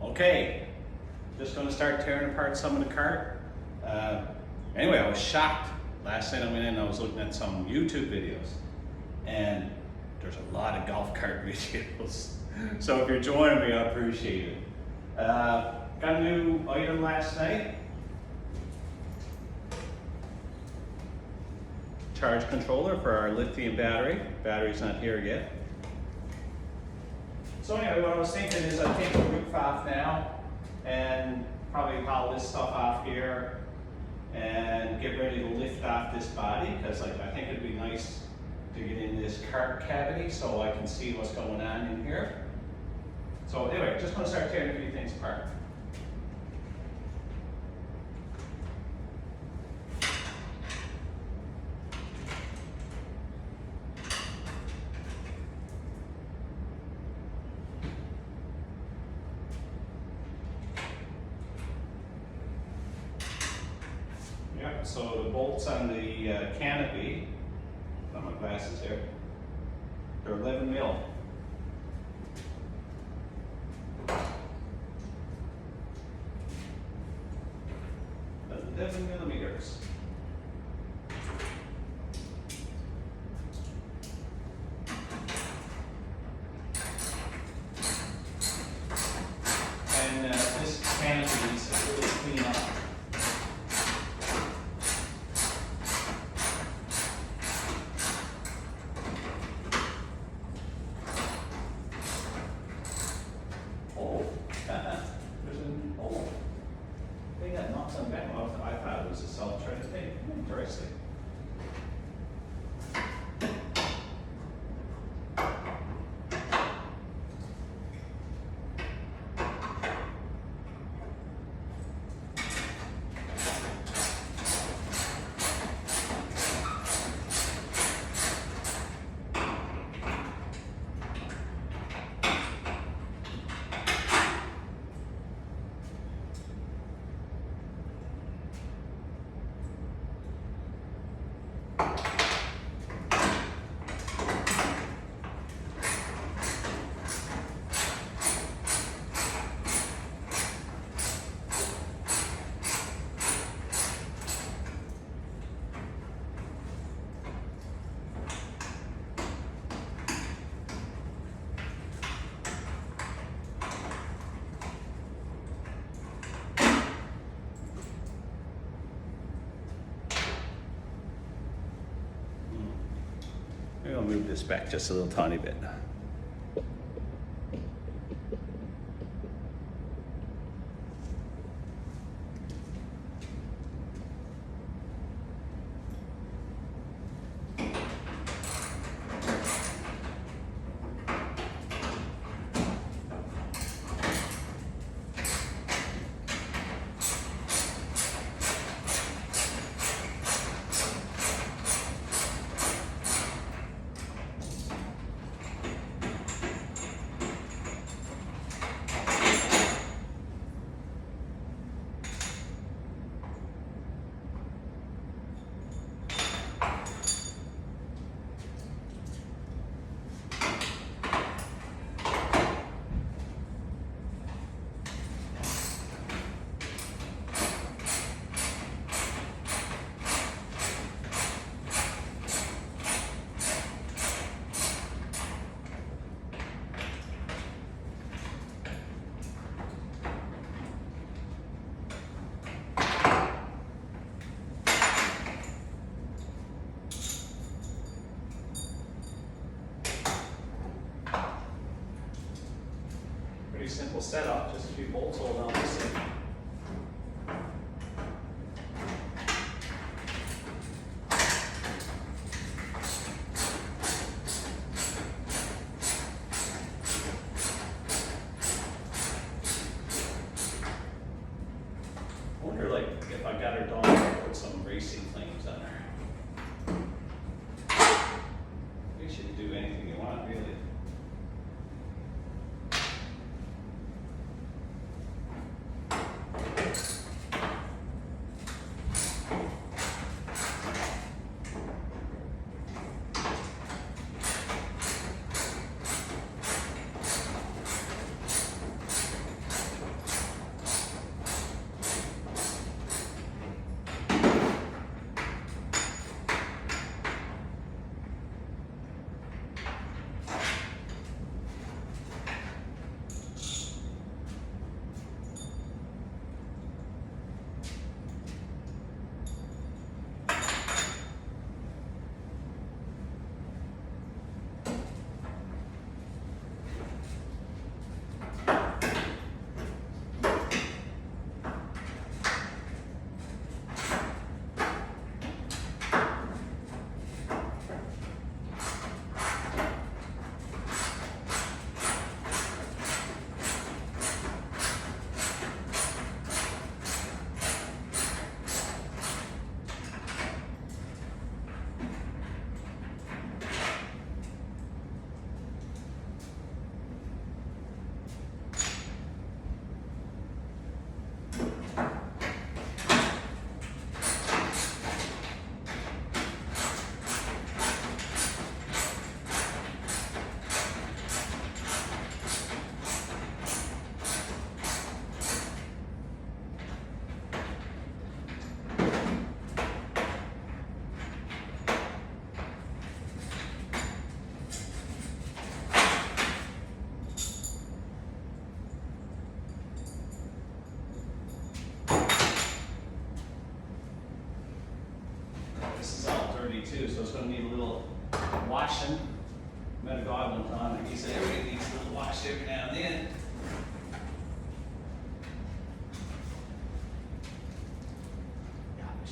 Okay, just going to start tearing apart some of the cart. Anyway, I was shocked. Last night I went in and I was looking at some YouTube videos, and there's a lot of golf cart videos. So if you're joining me, I appreciate it. Got a new item last night. Charge controller for our lithium battery. Battery's not here yet. So anyway, what I was thinking is I'd take the roof off now and probably haul this stuff off here and get ready to lift off this body, because I think it'd be nice to get in this cart cavity so I can see what's going on in here. So anyway, just want to start tearing a few things apart. So the bolts on the canopy, got my glasses here, they're 11 mil. That's 11 millimeters. And this canopy needs to really clean up. I thought it was a self-tread thing. Interesting. Maybe I'll move this back just a little tiny bit. Pretty simple setup, just a few bolts hold on this thing. I wonder, like, if I got her done, I could put some racing claims on her. You should do anything you want, really.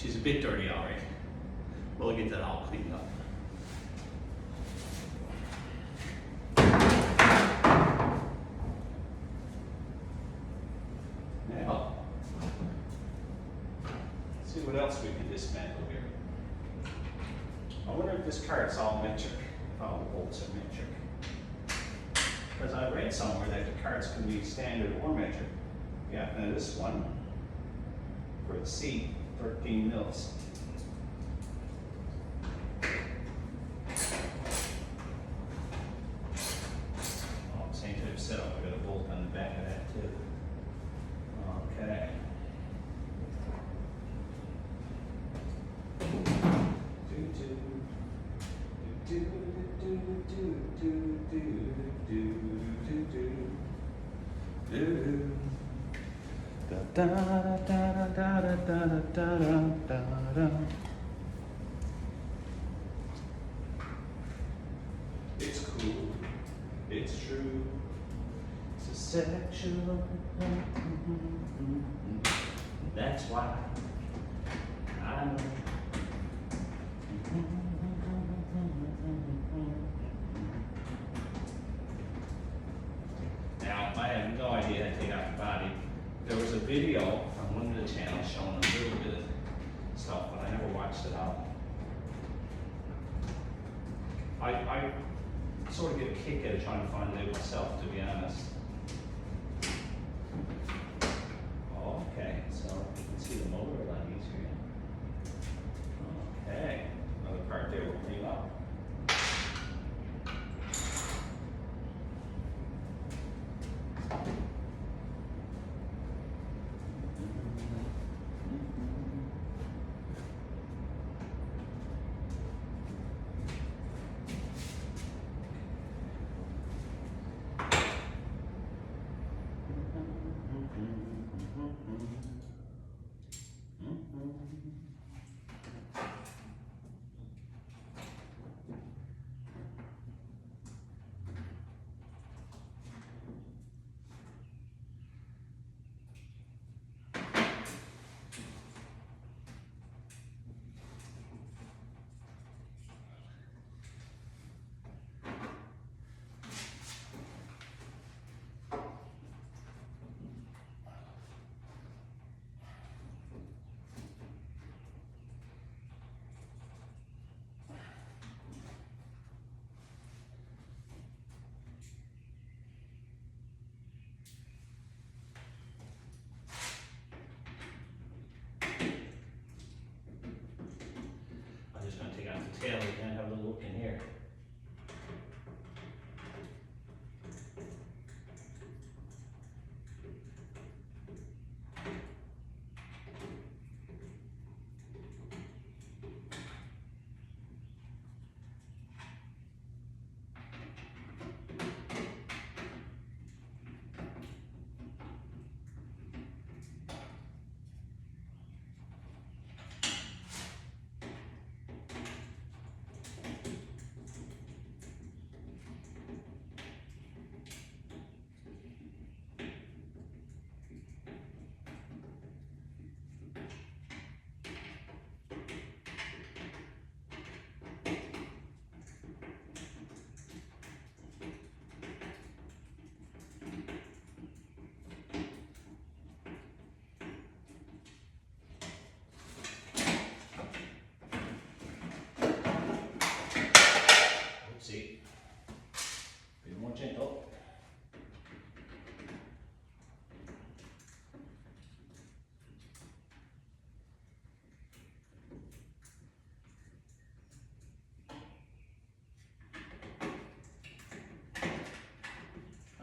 She's a bit dirty, all right. We'll get that all cleaned up. Now, let's see what else we can dismantle here. I wonder if this cart's all metric, if all the bolts are metric. Because I read somewhere that the carts can be standard or metric. Yeah, now this one, for the seat, 13 mils. Oh, same type of setup, I got a bolt on the back of that too. Okay. It's cool, it's true, it's a sexual. That's why I know. Now, I have no idea how to take out the body. There was a video on one of the channels showing a little bit of stuff, but I never watched it out. I sort of get a kick out of trying to find it myself, to be honest. Okay, so you can see the motor a lot easier. Okay, another part there we'll clean up. Tail again, have a look in here. Oopsie. Be more gentle.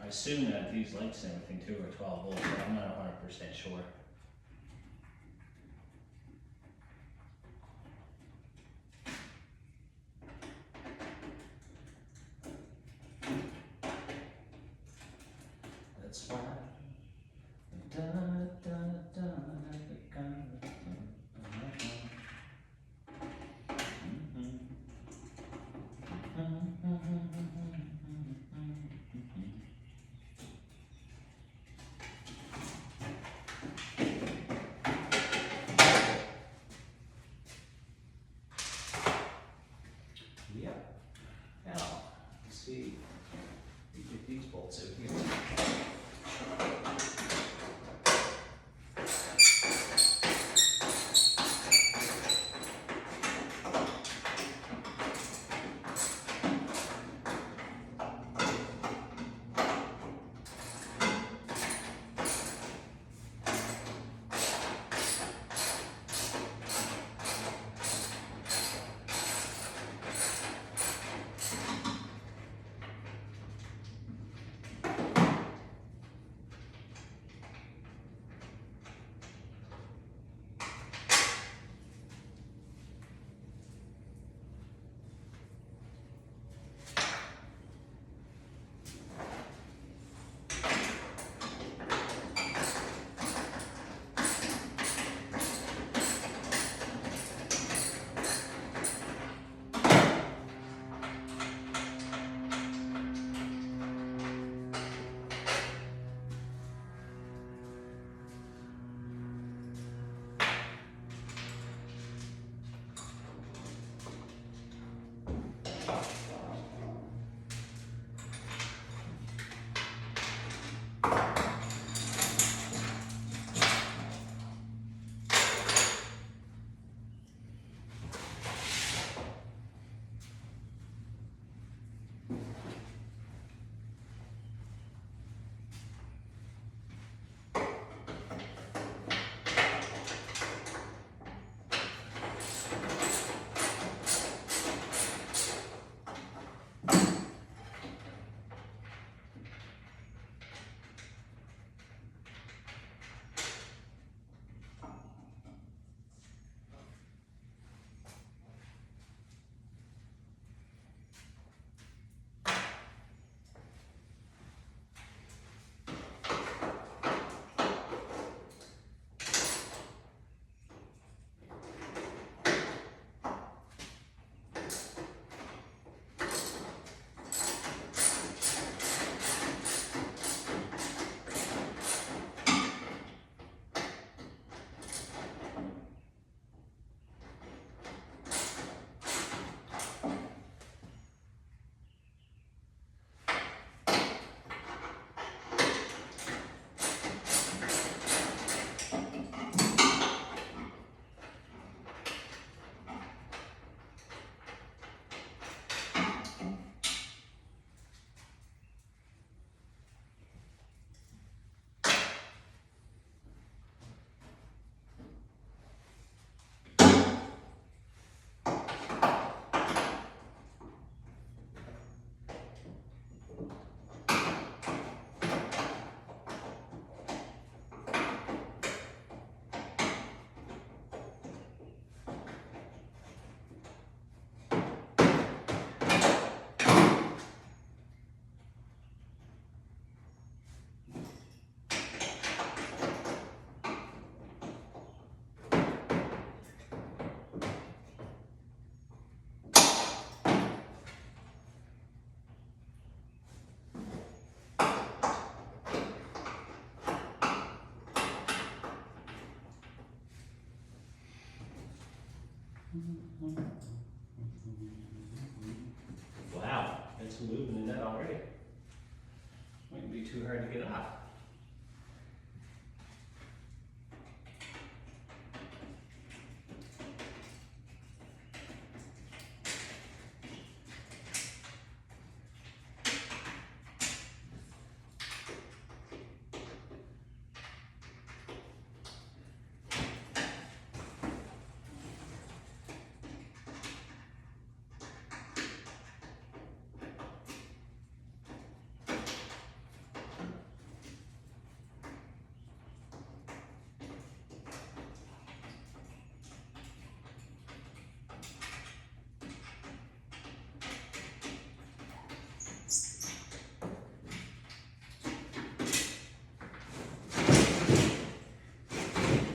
I assume that these lights and everything too are 12 volts, but I'm not 100% sure. That's why. Wow, it's moving in that already. Might be too hard to get off.